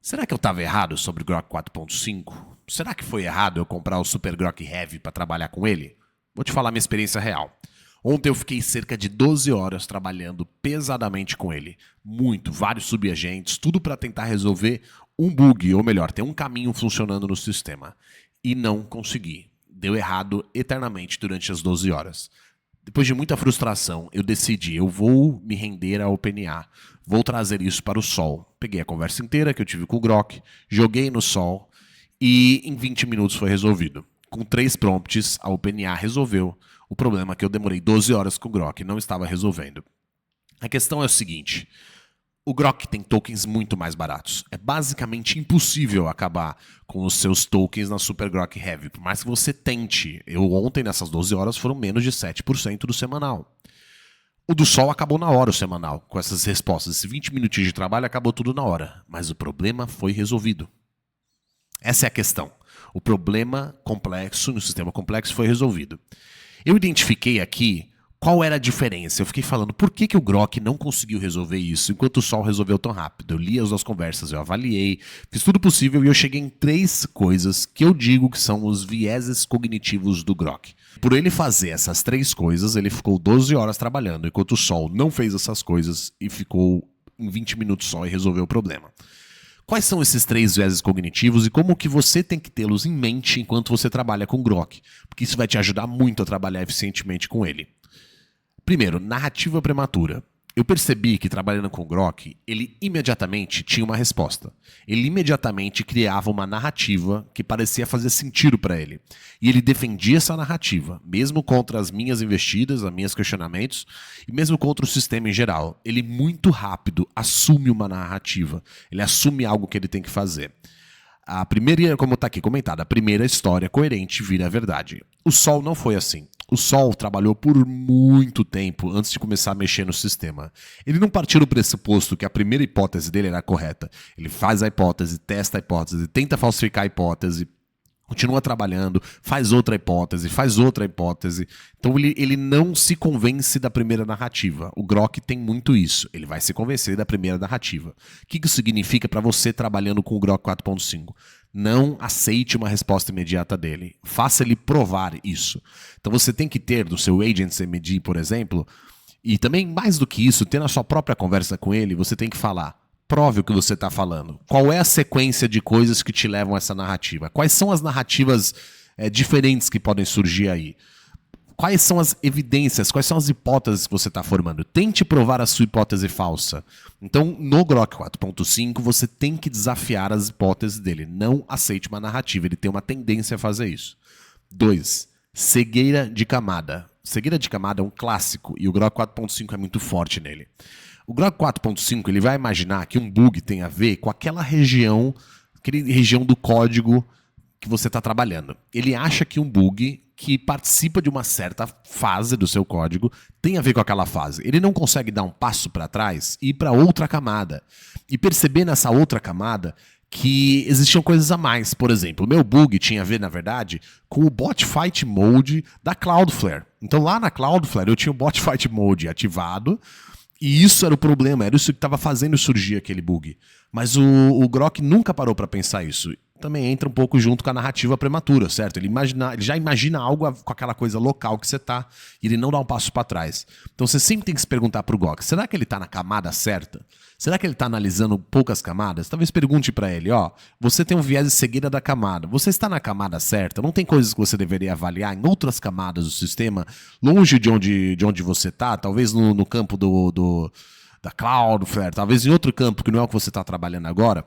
Será que eu estava errado sobre o Grok 4.5? Será que foi errado eu comprar o Super Grok Heavy para trabalhar com ele? Vou te falar minha experiência real. Ontem eu fiquei cerca de 12 horas trabalhando pesadamente com ele. Muito, vários subagentes, tudo para tentar resolver um bug, ou melhor, ter um caminho funcionando no sistema. E não consegui. Deu errado eternamente durante as 12 horas. Depois de muita frustração, eu decidi, eu vou me render à OpenAI, vou trazer isso para o Sol. Peguei a conversa inteira que eu tive com o Grok, joguei no Sol e em 20 minutos foi resolvido. Com 3 prompts, a OpenAI resolveu o problema que eu demorei 12 horas com o Grok e não estava resolvendo. A questão é o seguinte, o Grok tem tokens muito mais baratos. É basicamente impossível acabar com os seus tokens na Super Grok Heavy. Por mais que você tente. Eu ontem, nessas 12 horas, foram menos de 7% do semanal. O do Sol acabou na hora o semanal, com essas respostas. Esses 20 minutinhos de trabalho acabou tudo na hora. Mas o problema foi resolvido. Essa é a questão. O problema complexo, no sistema complexo, foi resolvido. Eu identifiquei aqui qual era a diferença. Eu fiquei falando, por que o Grok não conseguiu resolver isso enquanto o Sol resolveu tão rápido? Eu li as duas conversas, eu avaliei, fiz tudo possível e eu cheguei em 3 coisas que eu digo que são os vieses cognitivos do Grok. Por ele fazer essas 3 coisas, ele ficou 12 horas trabalhando, enquanto o Sol não fez essas coisas e ficou em 20 minutos só e resolveu o problema. Quais são esses 3 vieses cognitivos e como que você tem que tê-los em mente enquanto você trabalha com o Grok? Porque isso vai te ajudar muito a trabalhar eficientemente com ele. Primeiro, narrativa prematura. Eu percebi que trabalhando com o Grok, ele imediatamente tinha uma resposta. Ele imediatamente criava uma narrativa que parecia fazer sentido para ele. E ele defendia essa narrativa, mesmo contra as minhas investidas, os meus questionamentos, e mesmo contra o sistema em geral. Ele muito rápido assume uma narrativa. Ele assume algo que ele tem que fazer. A primeira, como está aqui comentado, a primeira história coerente vira a verdade. O Sol não foi assim. O Sol trabalhou por muito tempo antes de começar a mexer no sistema. Ele não partiu do pressuposto que a primeira hipótese dele era correta. Ele faz a hipótese, testa a hipótese, tenta falsificar a hipótese, continua trabalhando, faz outra hipótese, faz outra hipótese. Então ele não se convence da primeira narrativa. O Grok tem muito isso. Ele vai se convencer da primeira narrativa. O que isso significa para você trabalhando com o Grok 4.5? Não aceite uma resposta imediata dele. Faça ele provar isso. Então você tem que ter do seu Agent CMD, por exemplo, e também mais do que isso, ter na sua própria conversa com ele, você tem que falar. Prove o que você está falando. Qual é a sequência de coisas que te levam a essa narrativa? Quais são as narrativas diferentes que podem surgir aí? Quais são as evidências, quais são as hipóteses que você está formando? Tente provar a sua hipótese falsa. Então, no Grok 4.5, você tem que desafiar as hipóteses dele. Não aceite uma narrativa, ele tem uma tendência a fazer isso. 2. Cegueira de camada. Cegueira de camada é um clássico e o Grok 4.5 é muito forte nele. O Grok 4.5 ele vai imaginar que um bug tem a ver com aquela região do código que você está trabalhando. Ele acha que um bug que participa de uma certa fase do seu código tem a ver com aquela fase. Ele não consegue dar um passo para trás e ir para outra camada. E perceber nessa outra camada que existiam coisas a mais. Por exemplo, o meu bug tinha a ver, na verdade, com o Bot Fight Mode da Cloudflare. Então lá na Cloudflare eu tinha o Bot Fight Mode ativado e isso era o problema, era isso que estava fazendo surgir aquele bug. Mas o Grok nunca parou para pensar isso. Também entra um pouco junto com a narrativa prematura, certo? Ele já imagina algo com aquela coisa local que você tá e ele não dá um passo para trás. Então você sempre tem que se perguntar pro Grok, será que ele tá na camada certa? Será que ele tá analisando poucas camadas? Talvez pergunte para ele, ó, você tem um viés de cegueira da camada, você está na camada certa? Não tem coisas que você deveria avaliar em outras camadas do sistema, longe de onde você tá? Talvez no campo da Cloudflare, talvez em outro campo que não é o que você está trabalhando agora?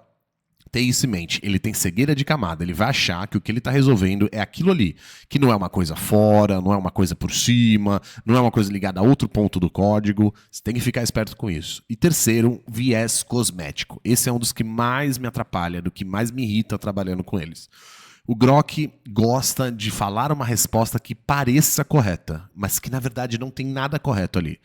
Tem isso em mente, ele tem cegueira de camada, ele vai achar que o que ele está resolvendo é aquilo ali, que não é uma coisa fora, não é uma coisa por cima, não é uma coisa ligada a outro ponto do código, você tem que ficar esperto com isso. E terceiro, viés cosmético, esse é um dos que mais me atrapalha, do que mais me irrita trabalhando com eles. O Grok gosta de falar uma resposta que pareça correta, mas que na verdade não tem nada correto ali.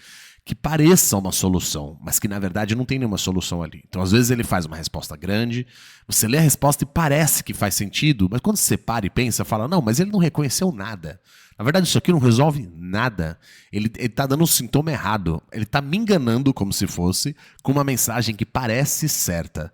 Que pareça uma solução, mas que na verdade não tem nenhuma solução ali. Então às vezes ele faz uma resposta grande, você lê a resposta e parece que faz sentido, mas quando você para e pensa, fala, não, mas ele não reconheceu nada. Na verdade isso aqui não resolve nada. Ele tá dando um sintoma errado. Ele tá me enganando como se fosse, com uma mensagem que parece certa.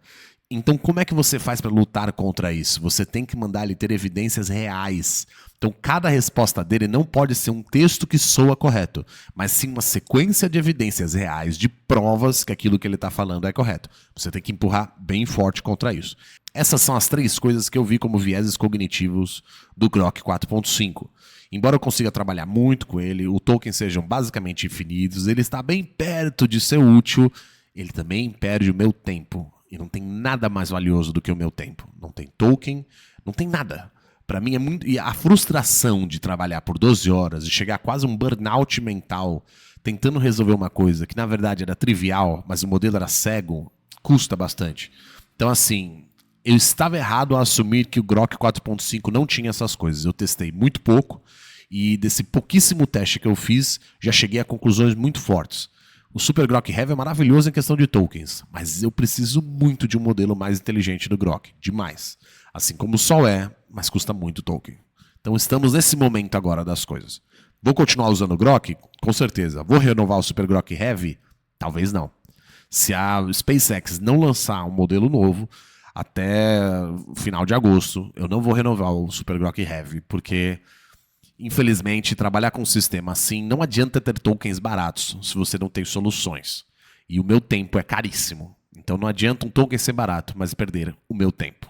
Então, como é que você faz para lutar contra isso? Você tem que mandar ele ter evidências reais. Então, cada resposta dele não pode ser um texto que soa correto, mas sim uma sequência de evidências reais, de provas que aquilo que ele está falando é correto. Você tem que empurrar bem forte contra isso. Essas são as 3 coisas que eu vi como vieses cognitivos do Grok 4.5. Embora eu consiga trabalhar muito com ele, o tokens sejam basicamente infinitos, ele está bem perto de ser útil, ele também perde o meu tempo. E não tem nada mais valioso do que o meu tempo. Não tem token, não tem nada. Para mim é muito. E a frustração de trabalhar por 12 horas e chegar a quase um burnout mental tentando resolver uma coisa que na verdade era trivial, mas o modelo era cego, custa bastante. Então, assim, eu estava errado a assumir que o Grok 4.5 não tinha essas coisas. Eu testei muito pouco e desse pouquíssimo teste que eu fiz, já cheguei a conclusões muito fortes. O Super Grok Heavy é maravilhoso em questão de tokens, mas eu preciso muito de um modelo mais inteligente do Grok, demais. Assim como o Sol é, mas custa muito token. Então estamos nesse momento agora das coisas. Vou continuar usando o Grok? Com certeza. Vou renovar o Super Grok Heavy? Talvez não. Se a SpaceX não lançar um modelo novo até o final de agosto, eu não vou renovar o Super Grok Heavy, porque infelizmente, trabalhar com um sistema assim não adianta ter tokens baratos se você não tem soluções. E o meu tempo é caríssimo. Então não adianta um token ser barato, mas perder o meu tempo.